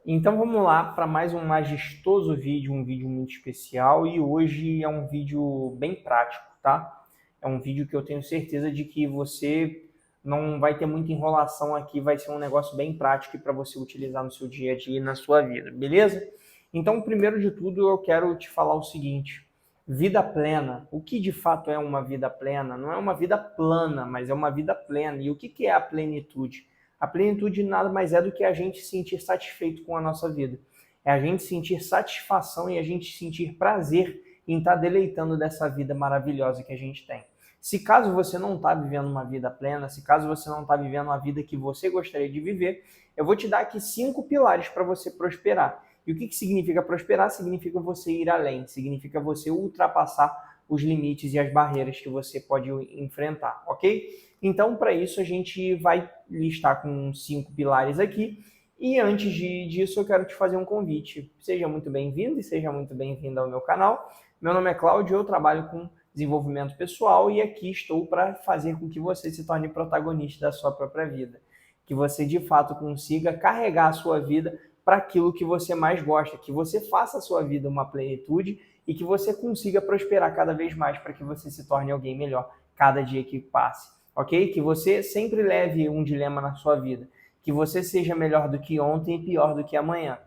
Então vamos lá para mais um majestoso vídeo, um vídeo muito especial, e hoje é um vídeo bem prático, tá? É um vídeo que eu tenho certeza de que você não vai ter muita enrolação aqui, vai ser um negócio bem prático para você utilizar no seu dia a dia e na sua vida, beleza? Então, primeiro de tudo, eu quero te falar o seguinte: vida plena. O que de fato é uma vida plena? Não é uma vida plana, mas é uma vida plena. E o que é a plenitude? A plenitude nada mais é do que a gente se sentir satisfeito com a nossa vida. É a gente sentir satisfação e a gente sentir prazer em estar deleitando dessa vida maravilhosa que a gente tem. Se caso você não está vivendo uma vida plena, se caso você não está vivendo uma vida que você gostaria de viver, eu vou te dar aqui 5 pilares para você prosperar. E o que significa prosperar? Significa você ir além, significa você ultrapassar os limites e as barreiras que você pode enfrentar, ok? Então, para isso, a gente vai listar com 5 pilares aqui. E antes disso, eu quero te fazer um convite. Seja muito bem-vindo e seja muito bem-vinda ao meu canal. Meu nome é Cláudio, eu trabalho com desenvolvimento pessoal e aqui estou para fazer com que você se torne protagonista da sua própria vida. Que você, de fato, consiga carregar a sua vida para aquilo que você mais gosta, que você faça a sua vida uma plenitude e que você consiga prosperar cada vez mais para que você se torne alguém melhor cada dia que passe. Ok? Que você sempre leve um dilema na sua vida, que você seja melhor do que ontem e pior do que amanhã.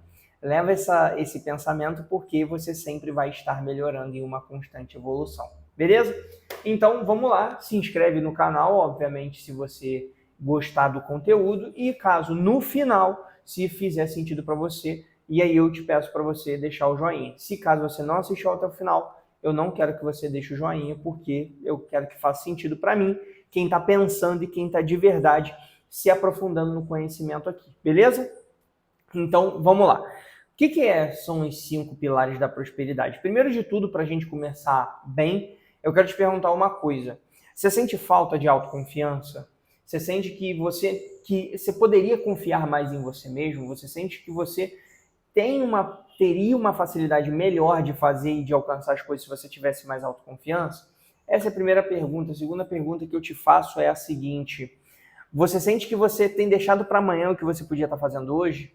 Leva esse pensamento porque você sempre vai estar melhorando em uma constante evolução. Beleza? Então vamos lá, se inscreve no canal, obviamente, se você gostar do conteúdo e caso no final, se fizer sentido para você, e aí eu te peço para você deixar o joinha. Se caso você não assistiu até o final, eu não quero que você deixe o joinha porque eu quero que faça sentido para mim quem está pensando e quem está de verdade se aprofundando no conhecimento aqui, beleza? Então, vamos lá. O são os 5 pilares da prosperidade? Primeiro de tudo, para a gente começar bem, eu quero te perguntar uma coisa. Você sente falta de autoconfiança? Você sente que você poderia confiar mais em você mesmo? Você sente que você teria uma facilidade melhor de fazer e de alcançar as coisas se você tivesse mais autoconfiança? Essa é a primeira pergunta. A segunda pergunta que eu te faço é a seguinte: você sente que você tem deixado para amanhã o que você podia estar fazendo hoje?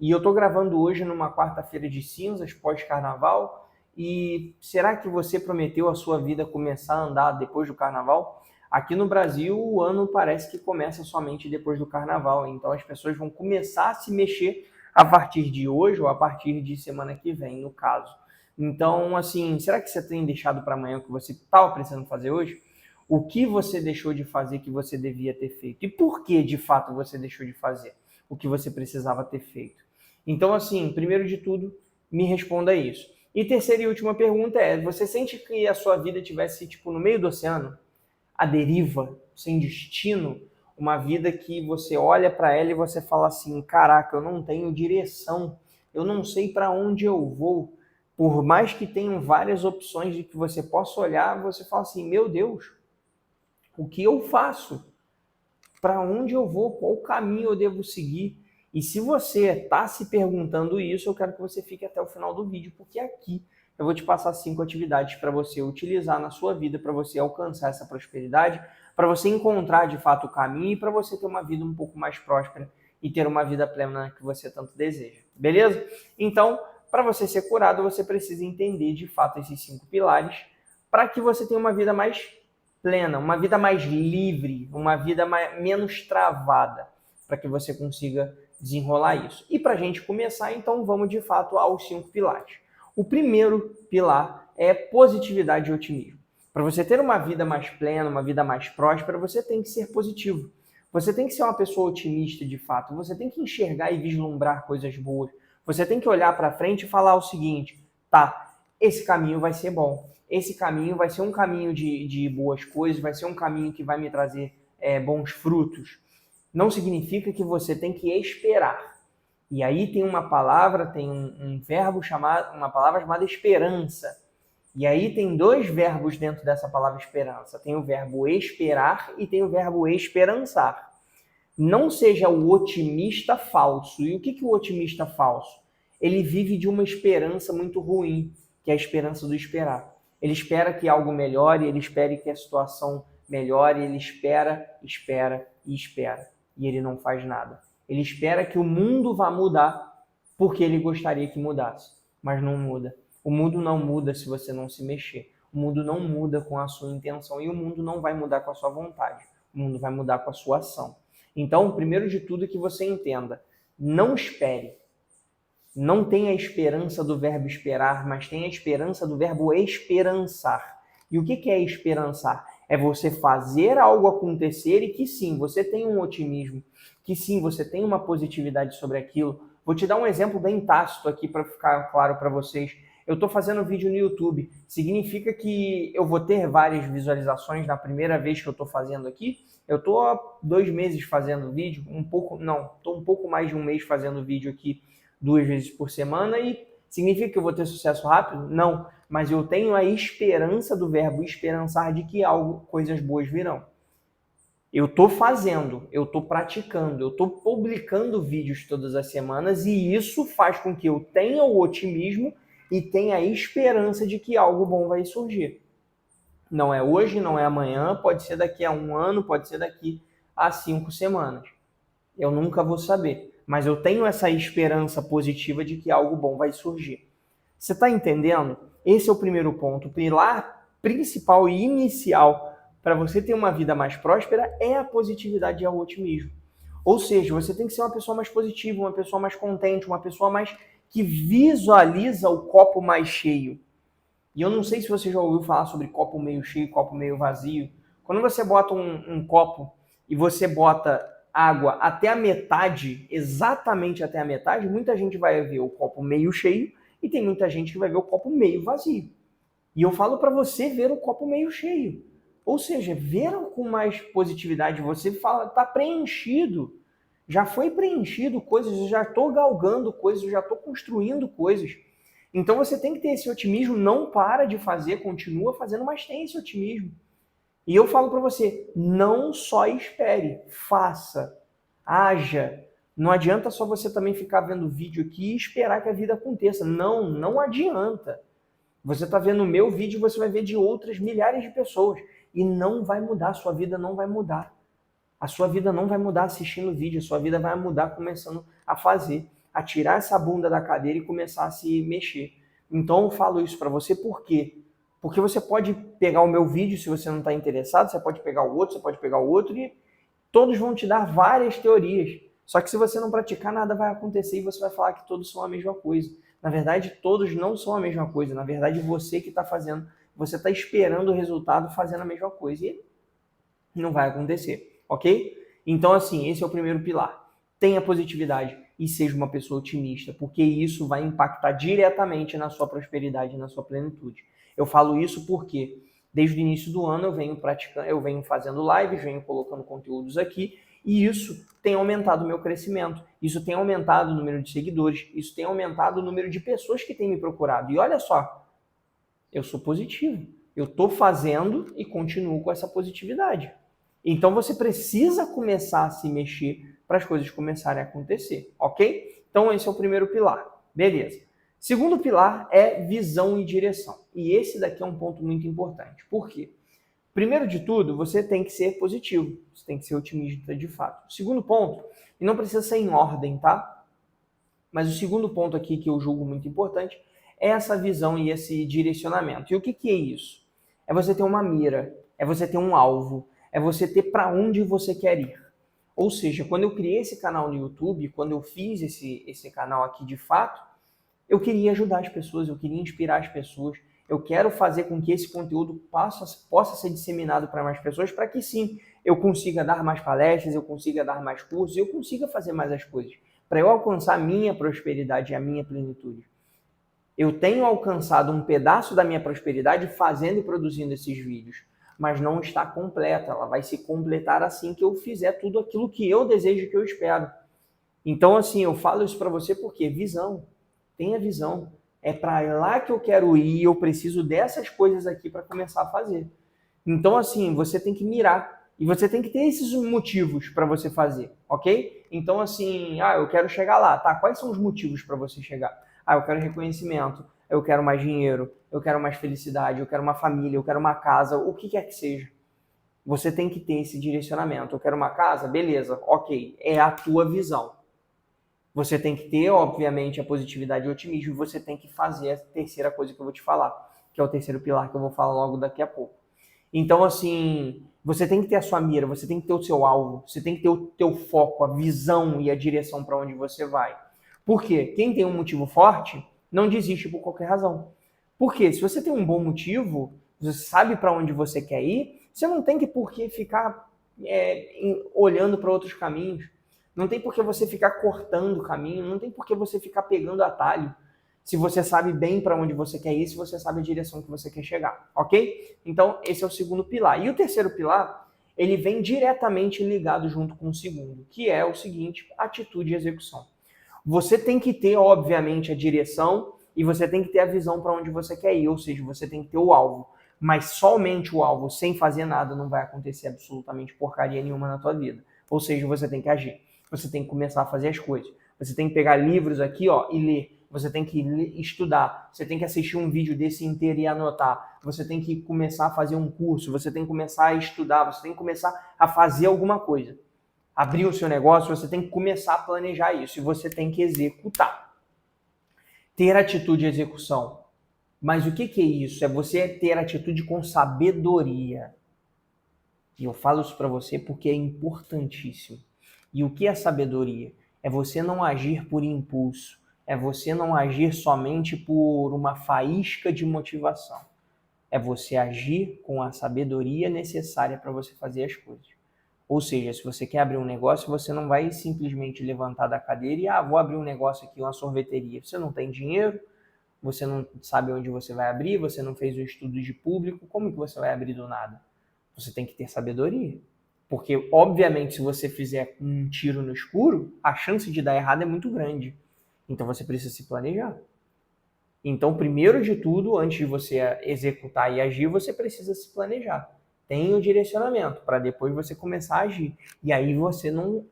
E eu estou gravando hoje numa quarta-feira de cinzas, pós-carnaval, e será que você prometeu a sua vida começar a andar depois do carnaval? Aqui no Brasil, o ano parece que começa somente depois do carnaval, então as pessoas vão começar a se mexer a partir de hoje ou a partir de semana que vem, no caso. Então, assim, será que você tem deixado para amanhã o que você estava precisando fazer hoje? O que você deixou de fazer que você devia ter feito? E por que, de fato, você deixou de fazer o que você precisava ter feito? Então, assim, primeiro de tudo, me responda isso. E terceira e última pergunta é: você sente que a sua vida tivesse, tipo, no meio do oceano, à deriva, sem destino? Uma vida que você olha para ela e você fala assim: caraca, eu não tenho direção, eu não sei para onde eu vou. Por mais que tenham várias opções de que você possa olhar, você fala assim: meu Deus, o que eu faço? Para onde eu vou? Qual caminho eu devo seguir? E se você está se perguntando isso, eu quero que você fique até o final do vídeo, porque aqui eu vou te passar 5 atividades para você utilizar na sua vida, para você alcançar essa prosperidade, para você encontrar de fato o caminho e para você ter uma vida um pouco mais próspera e ter uma vida plena que você tanto deseja. Beleza? Então, para você ser curado, você precisa entender de fato esses 5 pilares para que você tenha uma vida mais plena, uma vida mais livre, uma vida menos travada, para que você consiga desenrolar isso. E para a gente começar, então, vamos de fato aos 5 pilares. O primeiro pilar é positividade e otimismo. Para você ter uma vida mais plena, uma vida mais próspera, você tem que ser positivo. Você tem que ser uma pessoa otimista de fato. Você tem que enxergar e vislumbrar coisas boas. Você tem que olhar para frente e falar o seguinte: tá, esse caminho vai ser bom. Esse caminho vai ser um caminho de boas coisas, vai ser um caminho que vai me trazer bons frutos. Não significa que você tem que esperar. E aí tem uma palavra, tem um verbo chamado, uma palavra chamada esperança. E aí tem 2 verbos dentro dessa palavra esperança. Tem o verbo esperar e tem o verbo esperançar. Não seja o otimista falso. E o que o otimista falso? Ele vive de uma esperança muito ruim, que é a esperança do esperar. Ele espera que algo melhore, ele espera que a situação melhore, ele espera, espera e espera. E ele não faz nada. Ele espera que o mundo vá mudar porque ele gostaria que mudasse, mas não muda. O mundo não muda se você não se mexer. O mundo não muda com a sua intenção e o mundo não vai mudar com a sua vontade. O mundo vai mudar com a sua ação. Então, primeiro de tudo, que você entenda, não espere. Não tenha a esperança do verbo esperar, mas tenha a esperança do verbo esperançar. E o que é esperançar? É você fazer algo acontecer e que sim, você tem um otimismo, que sim, você tem uma positividade sobre aquilo. Vou te dar um exemplo bem tácito aqui para ficar claro para vocês. Eu estou fazendo vídeo no YouTube. Significa que eu vou ter várias visualizações na primeira vez que eu estou fazendo aqui? Eu estou há 2 meses fazendo vídeo, estou um pouco mais de um mês fazendo vídeo aqui 2 vezes por semana e significa que eu vou ter sucesso rápido? Não, mas eu tenho a esperança do verbo esperançar de que coisas boas virão. Eu estou fazendo, eu estou praticando, eu estou publicando vídeos todas as semanas e isso faz com que eu tenha o otimismo e tenha a esperança de que algo bom vai surgir. Não é hoje, não é amanhã, pode ser daqui a 1 ano, pode ser daqui a 5 semanas. Eu nunca vou saber, mas eu tenho essa esperança positiva de que algo bom vai surgir. Você está entendendo? Esse é o primeiro ponto. O pilar principal e inicial para você ter uma vida mais próspera é a positividade e o otimismo. Ou seja, você tem que ser uma pessoa mais positiva, uma pessoa mais contente, uma pessoa mais que visualiza o copo mais cheio. E eu não sei se você já ouviu falar sobre copo meio cheio, copo meio vazio. Quando você bota um copo e você bota água até a metade, exatamente até a metade, muita gente vai ver o copo meio cheio e tem muita gente que vai ver o copo meio vazio. E eu falo para você ver o copo meio cheio. Ou seja, ver com mais positividade. Você fala, está preenchido. Já foi preenchido coisas, eu já estou galgando coisas, eu já estou construindo coisas. Então você tem que ter esse otimismo, não para de fazer, continua fazendo, mas tem esse otimismo. E eu falo para você, não só espere, faça, haja. Não adianta só você também ficar vendo vídeo aqui e esperar que a vida aconteça. Não, não adianta. Você está vendo o meu vídeo, você vai ver de outras milhares de pessoas. E não vai mudar, a sua vida não vai mudar. A sua vida não vai mudar assistindo o vídeo, a sua vida vai mudar começando a fazer, a tirar essa bunda da cadeira e começar a se mexer. Então eu falo isso para você por quê? Porque você pode pegar o meu vídeo se você não está interessado, você pode pegar o outro, você pode pegar o outro e todos vão te dar várias teorias. Só que se você não praticar, nada vai acontecer e você vai falar que todos são a mesma coisa. Na verdade, todos não são a mesma coisa. Na verdade, você que está fazendo, você está esperando o resultado fazendo a mesma coisa e não vai acontecer, ok? Então, assim, esse é o primeiro pilar. Tenha positividade e seja uma pessoa otimista, porque isso vai impactar diretamente na sua prosperidade e na sua plenitude. Eu falo isso porque desde o início do ano eu venho praticando, eu venho fazendo lives, venho colocando conteúdos aqui e isso tem aumentado o meu crescimento, isso tem aumentado o número de seguidores, isso tem aumentado o número de pessoas que têm me procurado. E olha só, eu sou positivo, eu estou fazendo e continuo com essa positividade. Então você precisa começar a se mexer para as coisas começarem a acontecer, ok? Então esse é o primeiro pilar, beleza. Segundo pilar é visão e direção. E esse daqui é um ponto muito importante. Por quê? Primeiro de tudo, você tem que ser positivo, você tem que ser otimista de fato. O segundo ponto, e não precisa ser em ordem, tá? Mas o segundo ponto aqui que eu julgo muito importante é essa visão e esse direcionamento. E o que é isso? É você ter uma mira, é você ter um alvo, é você ter para onde você quer ir. Ou seja, quando eu criei esse canal no YouTube, quando eu fiz esse canal aqui de fato, eu queria ajudar as pessoas, eu queria inspirar as pessoas, eu quero fazer com que esse conteúdo possa ser disseminado para mais pessoas, para que sim, eu consiga dar mais palestras, eu consiga dar mais cursos, eu consiga fazer mais as coisas, para eu alcançar a minha prosperidade e a minha plenitude. Eu tenho alcançado um pedaço da minha prosperidade fazendo e produzindo esses vídeos, mas não está completa, ela vai se completar assim que eu fizer tudo aquilo que eu desejo, que eu espero. Então, assim, eu falo isso para você porque visão, tenha visão. É para lá que eu quero ir, eu preciso dessas coisas aqui para começar a fazer. Então, assim, você tem que mirar e você tem que ter esses motivos para você fazer, ok? Então, assim, eu quero chegar lá, tá? Quais são os motivos para você chegar? Eu quero reconhecimento, eu quero mais dinheiro, eu quero mais felicidade, eu quero uma família, eu quero uma casa, o que quer que seja. Você tem que ter esse direcionamento. Eu quero uma casa? Beleza, ok. É a tua visão. Você tem que ter, obviamente, a positividade e o otimismo, e você tem que fazer a terceira coisa que eu vou te falar, que é o terceiro pilar que eu vou falar logo daqui a pouco. Então, assim, você tem que ter a sua mira, você tem que ter o seu alvo, você tem que ter o teu foco, a visão e a direção para onde você vai. Por quê? Quem tem um motivo forte não desiste por qualquer razão. Por quê? Se você tem um bom motivo, você sabe para onde você quer ir, você não tem que por que ficar olhando para outros caminhos. Não tem por que você ficar cortando o caminho, não tem por que você ficar pegando atalho. Se você sabe bem para onde você quer ir, se você sabe a direção que você quer chegar, ok? Então, esse é o segundo pilar. E o terceiro pilar, ele vem diretamente ligado junto com o segundo, que é o seguinte, atitude e execução. Você tem que ter, obviamente, a direção e você tem que ter a visão para onde você quer ir, ou seja, você tem que ter o alvo. Mas somente o alvo, sem fazer nada, não vai acontecer absolutamente porcaria nenhuma na tua vida. Ou seja, você tem que agir. Você tem que começar a fazer as coisas. Você tem que pegar livros aqui, ó, e ler. Você tem que estudar, você tem que assistir um vídeo desse inteiro e anotar, você tem que começar a fazer um curso, você tem que começar a estudar, você tem que começar a fazer alguma coisa. Abrir o seu negócio, você tem que começar a planejar isso e você tem que executar. Ter atitude e execução. Mas o que é isso? É você ter atitude com sabedoria. E eu falo isso para você porque é importantíssimo. E o que é sabedoria? É você não agir por impulso. É você não agir somente por uma faísca de motivação. É você agir com a sabedoria necessária para você fazer as coisas. Ou seja, se você quer abrir um negócio, você não vai simplesmente levantar da cadeira e vou abrir um negócio aqui, uma sorveteria. Você não tem dinheiro, você não sabe onde você vai abrir, você não fez um estudo de público, como que você vai abrir do nada? Você tem que ter sabedoria. Porque, obviamente, se você fizer um tiro no escuro, a chance de dar errado é muito grande. Então você precisa se planejar. Então, primeiro de tudo, antes de você executar e agir, você precisa se planejar. Tem o direcionamento para depois você começar a agir. E aí você não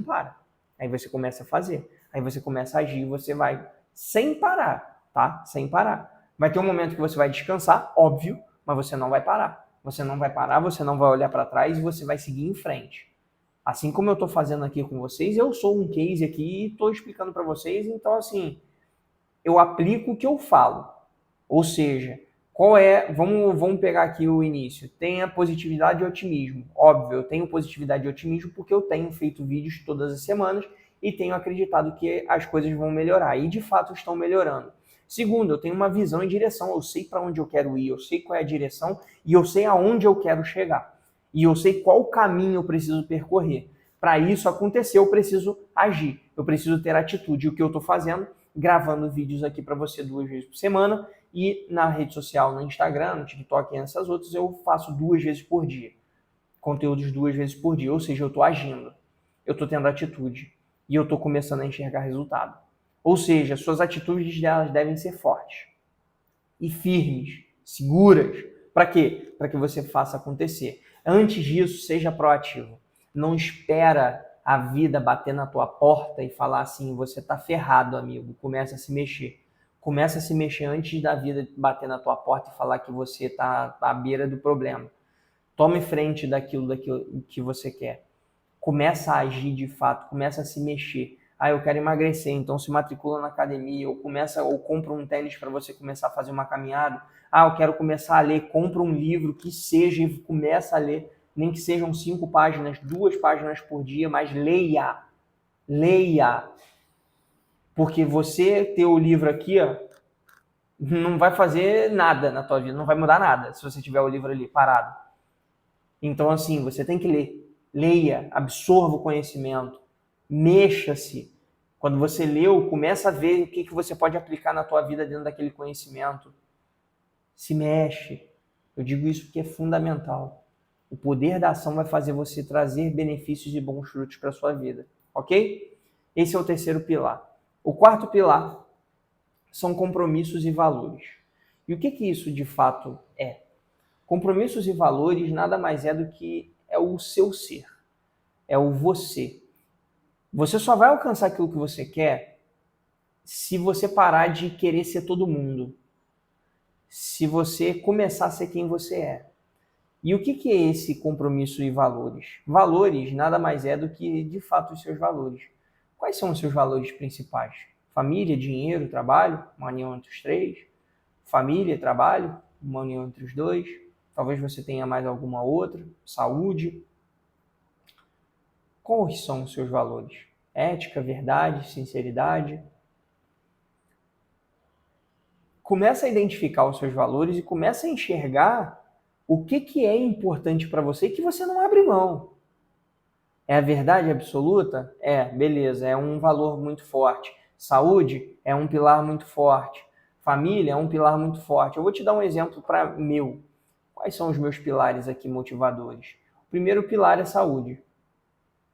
para. Aí você começa a fazer. Aí você começa a agir, você vai sem parar, tá? Sem parar. Vai ter um momento que você vai descansar, óbvio, mas você não vai parar. Você não vai parar, você não vai olhar para trás e você vai seguir em frente. Assim como eu estou fazendo aqui com vocês, eu sou um case aqui e estou explicando para vocês, então assim, eu aplico o que eu falo. Ou seja, vamos pegar aqui o início. Tenha positividade e otimismo. Óbvio, eu tenho positividade e otimismo porque eu tenho feito vídeos todas as semanas e tenho acreditado que as coisas vão melhorar. E de fato estão melhorando. Segundo, eu tenho uma visão e direção. Eu sei para onde eu quero ir, eu sei qual é a direção e eu sei aonde eu quero chegar. E eu sei qual caminho eu preciso percorrer. Para isso acontecer, eu preciso agir. Eu preciso ter atitude. E o que eu estou fazendo? Gravando vídeos aqui para você 2 vezes por semana e na rede social, no Instagram, no TikTok e nessas outras, eu faço 2 vezes por dia. Conteúdos 2 vezes por dia, ou seja, eu estou agindo, eu estou tendo atitude e eu estou começando a enxergar resultado. Ou seja, suas atitudes delas devem ser fortes e firmes, seguras. Para quê? Para que você faça acontecer. Antes disso, seja proativo. Não espera a vida bater na tua porta e falar assim, você tá ferrado, amigo, começa a se mexer. Começa a se mexer antes da vida bater na tua porta e falar que você tá à beira do problema. Tome frente daquilo que você quer. Começa a agir de fato, começa a se mexer. Eu quero emagrecer, então se matricula na academia, ou compra um tênis para você começar a fazer uma caminhada. Eu quero começar a ler, compra um livro que seja e começa a ler, nem que sejam 5 páginas, 2 páginas por dia, mas leia. Leia. Porque você ter o livro aqui, ó, não vai fazer nada na tua vida, não vai mudar nada se você tiver o livro ali parado. Então, assim, você tem que ler. Leia, absorva o conhecimento, mexa-se. Quando você leu, começa a ver o que você pode aplicar na tua vida dentro daquele conhecimento. Se mexe. Eu digo isso porque é fundamental. O poder da ação vai fazer você trazer benefícios e bons frutos para a sua vida, ok? Esse é o terceiro pilar. O quarto pilar são compromissos e valores. E o que isso de fato é? Compromissos e valores nada mais é do que é o seu ser, é o você. Você só vai alcançar aquilo que você quer se você parar de querer ser todo mundo, se você começar a ser quem você é. E o que é esse compromisso e valores? Valores nada mais é do que, de fato, os seus valores. Quais são os seus valores principais? Família, dinheiro, trabalho, uma união entre os três. Família, trabalho, uma união entre os dois. Talvez você tenha mais alguma outra. Saúde. Quais são os seus valores? Ética, verdade, sinceridade. Começa a identificar os seus valores e começa a enxergar o que é importante para você e que você não abre mão. É a verdade absoluta? É, beleza, é um valor muito forte. Saúde é um pilar muito forte. Família é um pilar muito forte. Eu vou te dar um exemplo para meu. Quais são os meus pilares aqui motivadores? O primeiro pilar é saúde.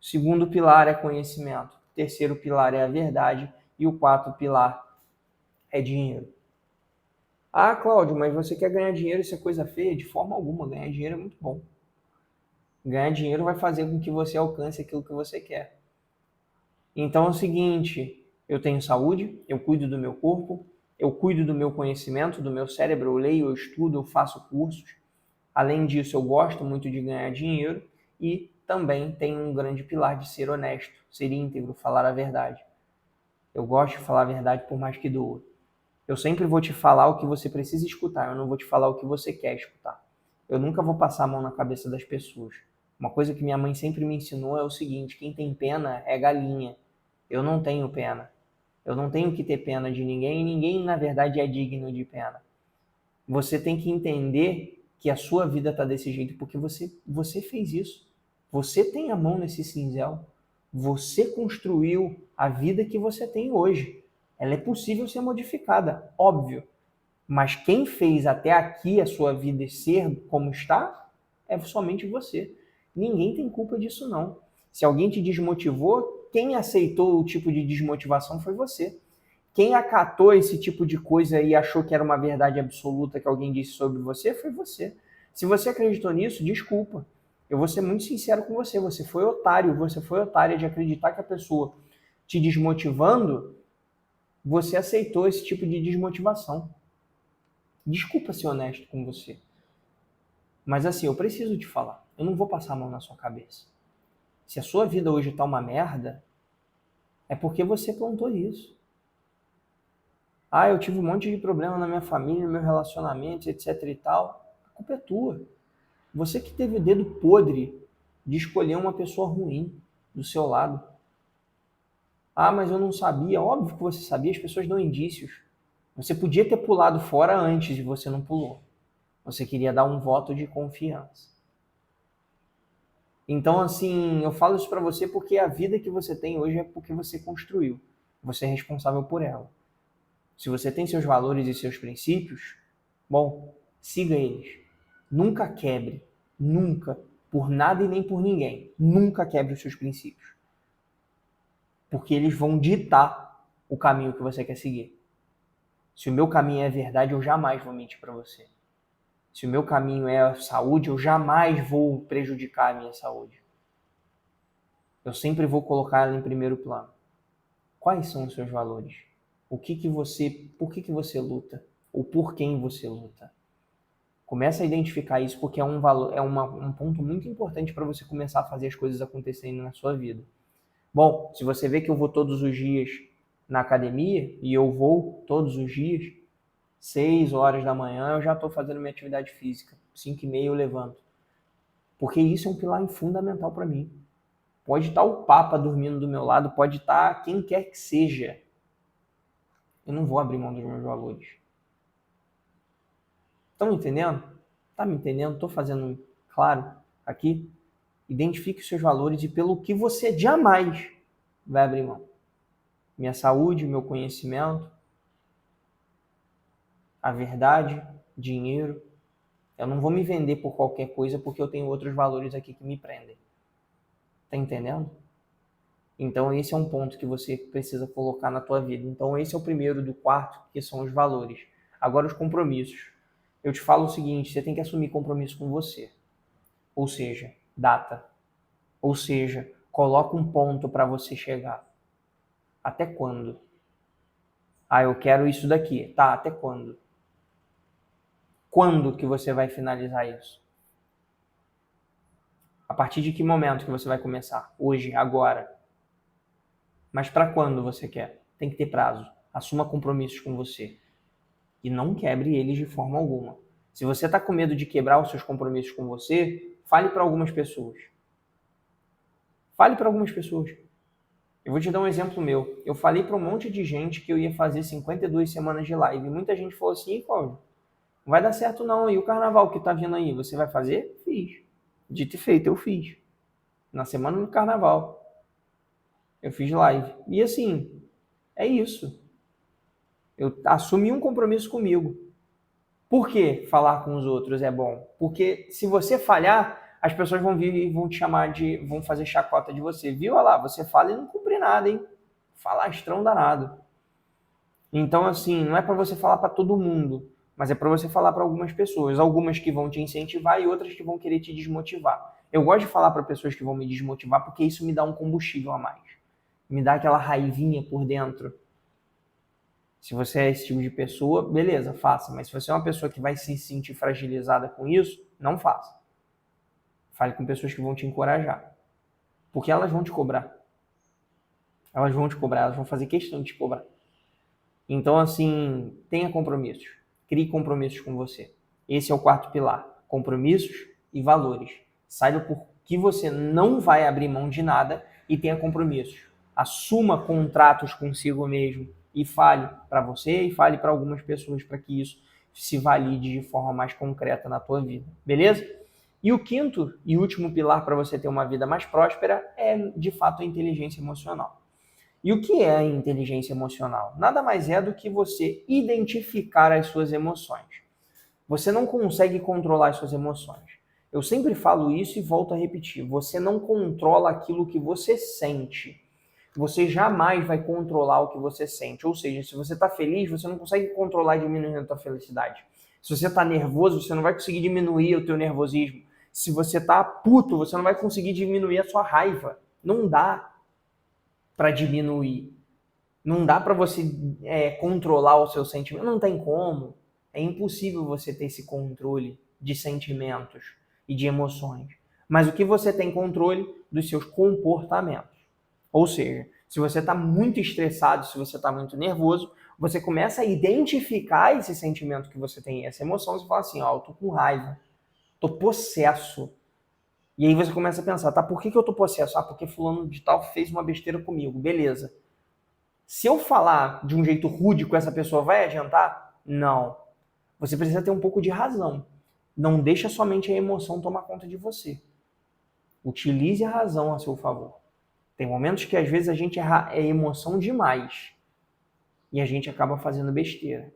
O segundo pilar é conhecimento. O terceiro pilar é a verdade. E o quarto pilar é dinheiro. Ah, Cláudio, mas você quer ganhar dinheiro, isso é coisa feia? De forma alguma, ganhar dinheiro é muito bom. Ganhar dinheiro vai fazer com que você alcance aquilo que você quer. Então é o seguinte, eu tenho saúde, eu cuido do meu corpo, eu cuido do meu conhecimento, do meu cérebro, eu leio, eu estudo, eu faço cursos. Além disso, eu gosto muito de ganhar dinheiro e também tenho um grande pilar de ser honesto, ser íntegro, falar a verdade. Eu gosto de falar a verdade por mais que doa. Eu sempre vou te falar o que você precisa escutar, eu não vou te falar o que você quer escutar. Eu nunca vou passar a mão na cabeça das pessoas. Uma coisa que minha mãe sempre me ensinou é o seguinte: quem tem pena é galinha. Eu não tenho pena. Eu não tenho que ter pena de ninguém e ninguém, na verdade, é digno de pena. Você tem que entender que a sua vida está desse jeito porque você fez isso. Você tem a mão nesse cinzel. Você construiu a vida que você tem hoje. Ela é possível ser modificada, óbvio. Mas quem fez até aqui a sua vida ser como está é somente você. Ninguém tem culpa disso, não. Se alguém te desmotivou, quem aceitou o tipo de desmotivação foi você. Quem acatou esse tipo de coisa e achou que era uma verdade absoluta que alguém disse sobre você foi você. Se você acreditou nisso, desculpa. Eu vou ser muito sincero com você. Você foi otário, você foi otária de acreditar que a pessoa te desmotivando, você aceitou esse tipo de desmotivação. Desculpa ser honesto com você. Mas assim, eu preciso te falar. Eu não vou passar a mão na sua cabeça. Se a sua vida hoje tá uma merda, é porque você plantou isso. Ah, eu tive um monte de problema na minha família, no meu relacionamento, etc e tal. A culpa é tua. Você que teve o dedo podre de escolher uma pessoa ruim do seu lado. Ah, mas eu não sabia. Óbvio que você sabia, as pessoas dão indícios. Você podia ter pulado fora antes e você não pulou. Você queria dar um voto de confiança. Então, assim, eu falo isso para você porque a vida que você tem hoje é porque você construiu. Você é responsável por ela. Se você tem seus valores e seus princípios, bom, siga eles. Nunca quebre. Nunca. Por nada e nem por ninguém. Nunca quebre os seus princípios. Porque eles vão ditar o caminho que você quer seguir. Se o meu caminho é verdade, eu jamais vou mentir para você. Se o meu caminho é saúde, eu jamais vou prejudicar a minha saúde. Eu sempre vou colocar ela em primeiro plano. Quais são os seus valores? Por que você luta? Ou por quem você luta? Começa a identificar isso porque é um ponto muito importante para você começar a fazer as coisas acontecerem na sua vida. Bom, se você vê que eu vou todos os dias na academia, e eu vou todos os dias, 6 horas da manhã eu já estou fazendo minha atividade física, 5h30 eu levanto. Porque isso é um pilar fundamental para mim. Pode estar o Papa dormindo do meu lado, pode estar quem quer que seja. Eu não vou abrir mão dos meus valores. Estão me entendendo? Tá me entendendo? Estou fazendo claro aqui? Identifique os seus valores e pelo que você jamais vai abrir mão. Minha saúde, meu conhecimento, a verdade, dinheiro. Eu não vou me vender por qualquer coisa porque eu tenho outros valores aqui que me prendem. Tá entendendo? Então esse é um ponto que você precisa colocar na tua vida. Então esse é o primeiro do quarto, que são os valores. Agora os compromissos. Eu te falo o seguinte, você tem que assumir compromisso com você. Ou seja, data. Ou seja, coloca um ponto para você chegar. Até quando? Ah, eu quero isso daqui. Tá, até quando? Quando que você vai finalizar isso? A partir de que momento que você vai começar? Hoje, agora. Mas para quando você quer? Tem que ter prazo. Assuma compromissos com você. E não quebre eles de forma alguma. Se você está com medo de quebrar os seus compromissos com você, fale para algumas pessoas. Fale para algumas pessoas. Eu vou te dar um exemplo meu. Eu falei para um monte de gente que eu ia fazer 52 semanas de live. E muita gente falou assim, Cláudio, não vai dar certo não. E o carnaval que tá vindo aí, você vai fazer? Fiz. Dito e feito, eu fiz. Na semana do carnaval. Eu fiz live. E assim, é isso. Eu assumi um compromisso comigo. Por que falar com os outros é bom? Porque se você falhar, as pessoas vão vir e vão te chamar de... vão fazer chacota de você. Viu? Olha lá, você fala e não cumpre nada, hein? Falastrão danado. Então, assim, não é para você falar para todo mundo, mas é para você falar para algumas pessoas. Algumas que vão te incentivar e outras que vão querer te desmotivar. Eu gosto de falar para pessoas que vão me desmotivar porque isso me dá um combustível a mais. Me dá aquela raivinha por dentro. Se você é esse tipo de pessoa, beleza, faça. Mas se você é uma pessoa que vai se sentir fragilizada com isso, não faça. Fale com pessoas que vão te encorajar. Porque elas vão te cobrar. Elas vão te cobrar, elas vão fazer questão de te cobrar. Então, assim, tenha compromissos. Crie compromissos com você. Esse é o quarto pilar. Compromissos e valores. Saiba por que você não vai abrir mão de nada e tenha compromissos. Assuma contratos consigo mesmo e fale para você e fale para algumas pessoas para que isso se valide de forma mais concreta na tua vida. Beleza? E o quinto e último pilar para você ter uma vida mais próspera é, de fato, a inteligência emocional. E o que é a inteligência emocional? Nada mais é do que você identificar as suas emoções. Você não consegue controlar as suas emoções. Eu sempre falo isso e volto a repetir. Você não controla aquilo que você sente. Você jamais vai controlar o que você sente. Ou seja, se você está feliz, você não consegue controlar e diminuir a sua felicidade. Se você está nervoso, você não vai conseguir diminuir o teu nervosismo. Se você está puto, você não vai conseguir diminuir a sua raiva. Não dá para diminuir. Não dá para você controlar o seu sentimento. Não tem como. É impossível você ter esse controle de sentimentos e de emoções. Mas o que você tem controle dos seus comportamentos. Ou seja, se você está muito estressado, se você está muito nervoso, você começa a identificar esse sentimento que você tem, essa emoção, você fala assim, ó, eu tô com raiva, tô possesso. E aí você começa a pensar, tá, por que eu tô possesso? Ah, porque fulano de tal fez uma besteira comigo, beleza. Se eu falar de um jeito rude com essa pessoa, vai adiantar? Não. Você precisa ter um pouco de razão. Não deixa somente a emoção tomar conta de você. Utilize a razão a seu favor. Tem momentos que às vezes a gente é emoção demais e a gente acaba fazendo besteira.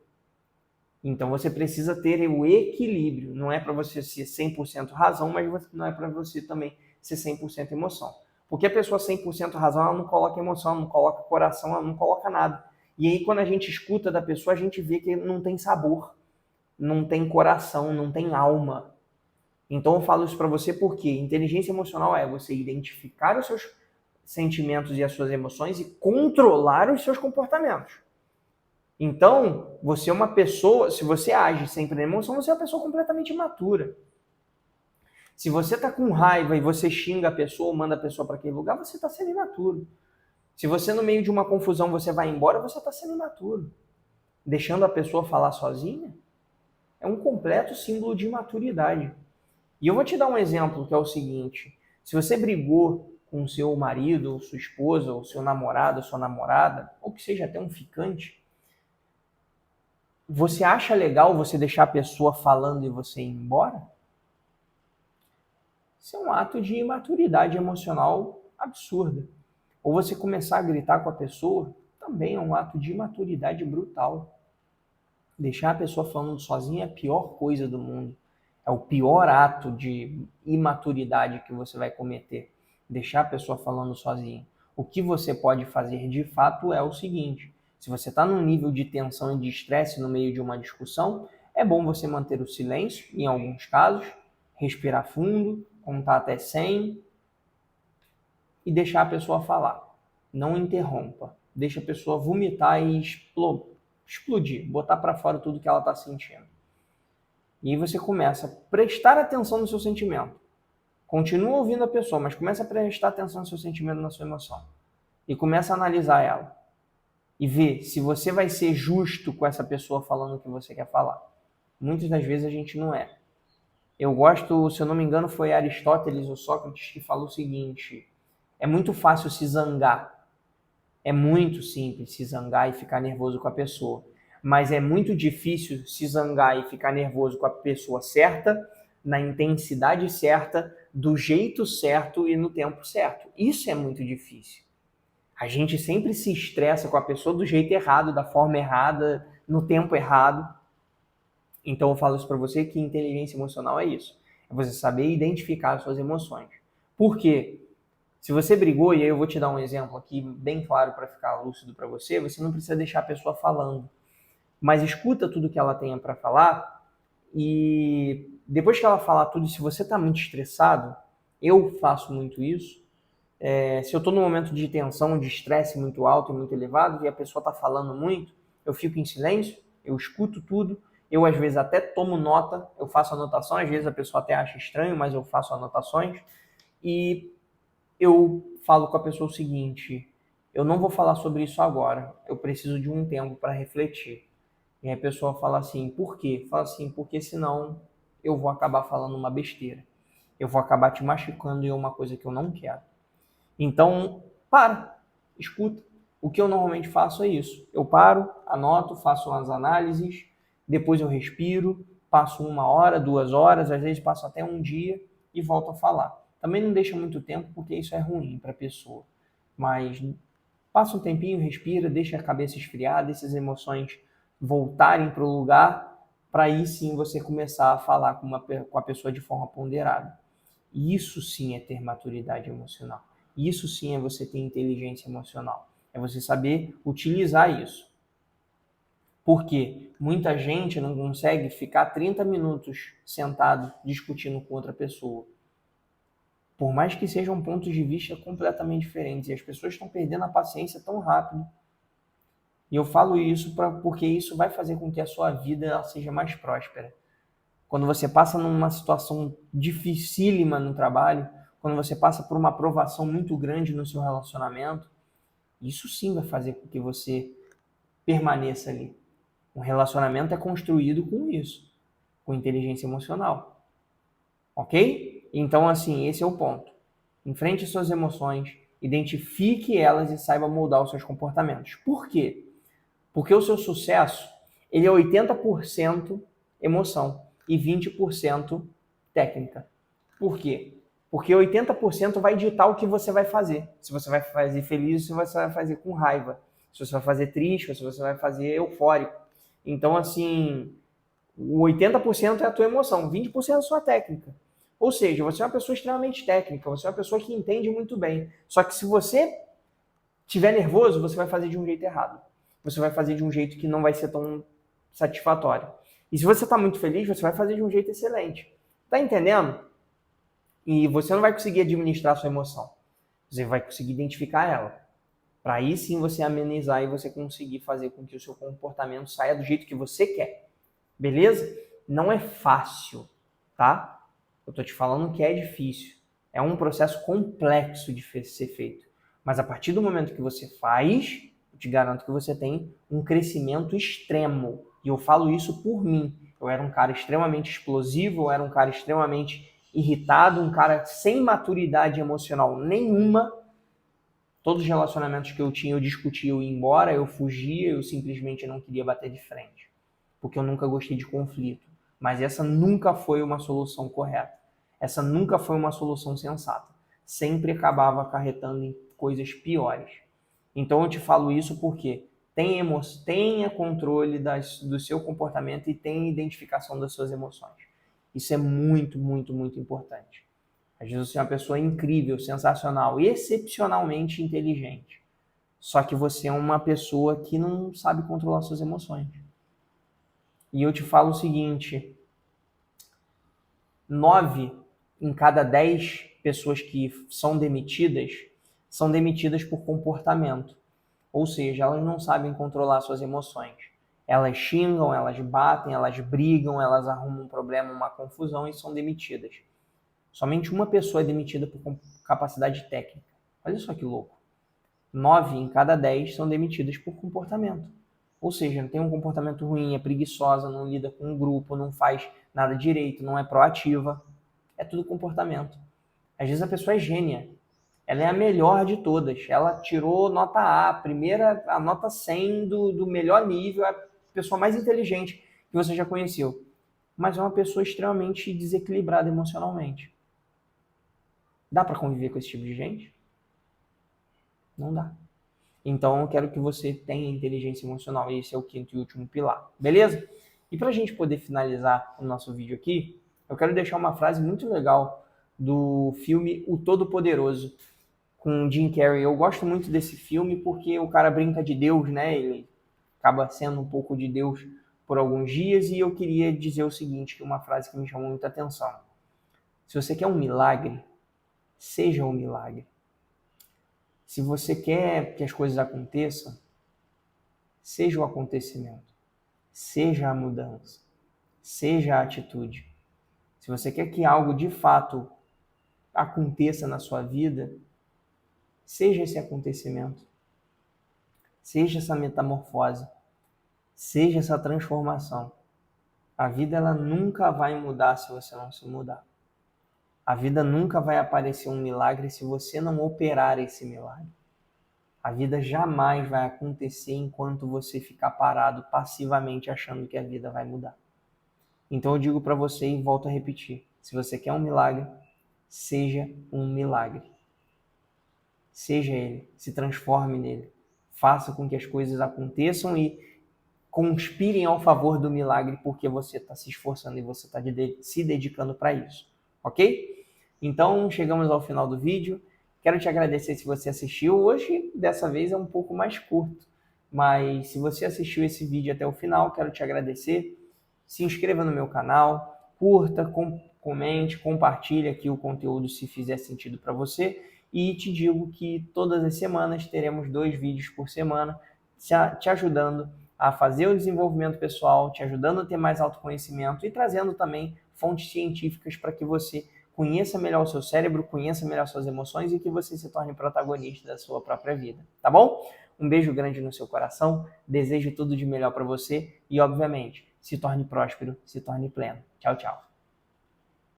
Então você precisa ter o equilíbrio. Não é para você ser 100% razão, mas não é para você também ser 100% emoção. Porque a pessoa 100% razão, ela não coloca emoção, ela não coloca coração, ela não coloca nada. E aí quando a gente escuta da pessoa, a gente vê que não tem sabor, não tem coração, não tem alma. Então eu falo isso para você porque inteligência emocional é você identificar os seus sentimentos e as suas emoções e controlar os seus comportamentos. Então, você é uma pessoa, se você age sempre na emoção, você é uma pessoa completamente imatura. Se você está com raiva e você xinga a pessoa ou manda a pessoa para aquele lugar, você está sendo imaturo. Se você, no meio de uma confusão, você vai embora, você está sendo imaturo. Deixando a pessoa falar sozinha é um completo símbolo de imaturidade. E eu vou te dar um exemplo que é o seguinte. Se você brigou com seu marido, ou sua esposa, ou seu namorado, ou sua namorada, ou que seja até um ficante, você acha legal você deixar a pessoa falando e você ir embora? Isso é um ato de imaturidade emocional absurda. Ou você começar a gritar com a pessoa, também é um ato de imaturidade brutal. Deixar a pessoa falando sozinha é a pior coisa do mundo. É o pior ato de imaturidade que você vai cometer. Deixar a pessoa falando sozinha. O que você pode fazer de fato é o seguinte: se você está num nível de tensão e de estresse no meio de uma discussão, é bom você manter o silêncio, em alguns casos, respirar fundo, contar até 100 e deixar a pessoa falar. Não interrompa. Deixa a pessoa vomitar e explodir, botar para fora tudo que ela está sentindo. E aí você começa a prestar atenção no seu sentimento. Continua ouvindo a pessoa, mas começa a prestar atenção no seu sentimento, na sua emoção. e começa a analisar ela. E ver se você vai ser justo com essa pessoa falando o que você quer falar. Muitas das vezes a gente não é. Eu gosto, se eu não me engano, foi Aristóteles ou Sócrates que falou o seguinte: é muito fácil se zangar. É muito simples se zangar e ficar nervoso com a pessoa. Mas é muito difícil se zangar e ficar nervoso com a pessoa certa, na intensidade certa, do jeito certo e no tempo certo. Isso é muito difícil. A gente sempre se estressa com a pessoa do jeito errado, da forma errada, no tempo errado. Então eu falo isso para você que inteligência emocional é isso. É você saber identificar as suas emoções. Por quê? Se você brigou, e aí eu vou te dar um exemplo aqui bem claro para ficar lúcido para você, você não precisa deixar a pessoa falando. Mas escuta tudo que ela tenha para falar e depois que ela falar tudo, se você está muito estressado, eu faço muito isso. Se eu estou num momento de tensão, de estresse muito alto e muito elevado, e a pessoa está falando muito, eu fico em silêncio, eu escuto tudo, eu às vezes até tomo nota, eu faço anotação, às vezes a pessoa até acha estranho, mas eu faço anotações, e eu falo com a pessoa o seguinte: eu não vou falar sobre isso agora, eu preciso de um tempo para refletir. E aí a pessoa fala assim, por quê? Fala assim, porque senão eu vou acabar falando uma besteira. Eu vou acabar te machucando em uma coisa que eu não quero. Então, para, escuta. O que eu normalmente faço é isso. Eu paro, anoto, faço umas análises, depois eu respiro, passo 1 hora, 2 horas, às vezes passo até um dia e volto a falar. Também não deixa muito tempo porque isso é ruim para a pessoa. Mas passa um tempinho, respira, deixa a cabeça esfriar, deixa as emoções voltarem para o lugar, para aí sim você começar a falar com a pessoa de forma ponderada. Isso sim é ter maturidade emocional. Isso sim é você ter inteligência emocional. É você saber utilizar isso. Porque muita gente não consegue ficar 30 minutos sentado discutindo com outra pessoa. Por mais que sejam pontos de vista completamente diferentes. E as pessoas estão perdendo a paciência tão rápido. E eu falo isso porque isso vai fazer com que a sua vida ela seja mais próspera. Quando você passa numa situação dificílima no trabalho, quando você passa por uma aprovação muito grande no seu relacionamento, isso sim vai fazer com que você permaneça ali. Um relacionamento é construído com isso, com inteligência emocional. Ok? Então, assim, esse é o ponto. Enfrente suas emoções, identifique elas e saiba moldar os seus comportamentos. Por quê? Porque o seu sucesso, ele é 80% emoção e 20% técnica. Por quê? Porque 80% vai ditar o que você vai fazer. Se você vai fazer feliz, se você vai fazer com raiva. Se você vai fazer triste, se você vai fazer eufórico. Então, assim, o 80% é a tua emoção, 20% é a sua técnica. Ou seja, você é uma pessoa extremamente técnica, você é uma pessoa que entende muito bem. Só que se você estiver nervoso, você vai fazer de um jeito errado. Você vai fazer de um jeito que não vai ser tão satisfatório. E se você está muito feliz, você vai fazer de um jeito excelente. Tá entendendo? E você não vai conseguir administrar a sua emoção. Você vai conseguir identificar ela. Para aí sim você amenizar e você conseguir fazer com que o seu comportamento saia do jeito que você quer. Beleza? Não é fácil, tá? Eu tô te falando que é difícil. É um processo complexo de ser feito. Mas a partir do momento que você faz, eu te garanto que você tem um crescimento extremo. E eu falo isso por mim. Eu era um cara extremamente explosivo, eu era um cara extremamente irritado, um cara sem maturidade emocional nenhuma. Todos os relacionamentos que eu tinha, eu discutia, eu ia embora, eu fugia, eu simplesmente não queria bater de frente. Porque eu nunca gostei de conflito. Mas essa nunca foi uma solução correta. Essa nunca foi uma solução sensata. Sempre acabava acarretando em coisas piores. Então eu te falo isso porque tenha controle do seu comportamento e tenha identificação das suas emoções. Isso é muito, muito, muito importante. Às vezes você é uma pessoa incrível, sensacional, excepcionalmente inteligente. Só que você é uma pessoa que não sabe controlar suas emoções. E eu te falo o seguinte: 9 em cada 10 pessoas que são demitidas por comportamento. Ou seja, elas não sabem controlar suas emoções. Elas xingam, elas batem, elas brigam, elas arrumam um problema, uma confusão e são demitidas. Somente uma pessoa é demitida por capacidade técnica. Olha só que louco. 9 em cada 10 são demitidas por comportamento. Ou seja, não tem um comportamento ruim, é preguiçosa, não lida com um grupo, não faz nada direito, não é proativa. É tudo comportamento. Às vezes a pessoa é gênia. Ela é a melhor de todas. Ela tirou nota A, primeira, a nota 100 do melhor nível, é a pessoa mais inteligente que você já conheceu. Mas é uma pessoa extremamente desequilibrada emocionalmente. Dá para conviver com esse tipo de gente? Não dá. Então eu quero que você tenha inteligência emocional. Esse é o quinto e último pilar. Beleza? E para a gente poder finalizar o nosso vídeo aqui, eu quero deixar uma frase muito legal do filme O Todo-Poderoso, com Jim Carrey. Eu gosto muito desse filme porque o cara brinca de Deus, né? Ele acaba sendo um pouco de Deus por alguns dias, e eu queria dizer o seguinte, que é uma frase que me chamou muita atenção. Se você quer um milagre, seja um milagre. Se você quer que as coisas aconteçam, seja o acontecimento, seja a mudança, seja a atitude. Se você quer que algo de fato aconteça na sua vida, seja esse acontecimento, seja essa metamorfose, seja essa transformação. A vida ela nunca vai mudar se você não se mudar. A vida nunca vai aparecer um milagre se você não operar esse milagre. A vida jamais vai acontecer enquanto você ficar parado passivamente achando que a vida vai mudar. Então eu digo para você e volto a repetir. Se você quer um milagre, seja um milagre. Seja ele, se transforme nele. Faça com que as coisas aconteçam e conspirem ao favor do milagre, porque você está se esforçando e você está se dedicando para isso. Ok? Então chegamos ao final do vídeo. Quero te agradecer se você assistiu. Hoje, dessa vez, é um pouco mais curto, mas se você assistiu esse vídeo até o final, quero te agradecer. Se inscreva no meu canal, curta, comente, compartilhe aqui o conteúdo se fizer sentido para você. E te digo que todas as semanas teremos 2 vídeos por semana, te ajudando a fazer o desenvolvimento pessoal, te ajudando a ter mais autoconhecimento e trazendo também fontes científicas para que você conheça melhor o seu cérebro, conheça melhor suas emoções e que você se torne protagonista da sua própria vida, tá bom? Um beijo grande no seu coração, desejo tudo de melhor para você e, obviamente, se torne próspero, se torne pleno. Tchau, tchau.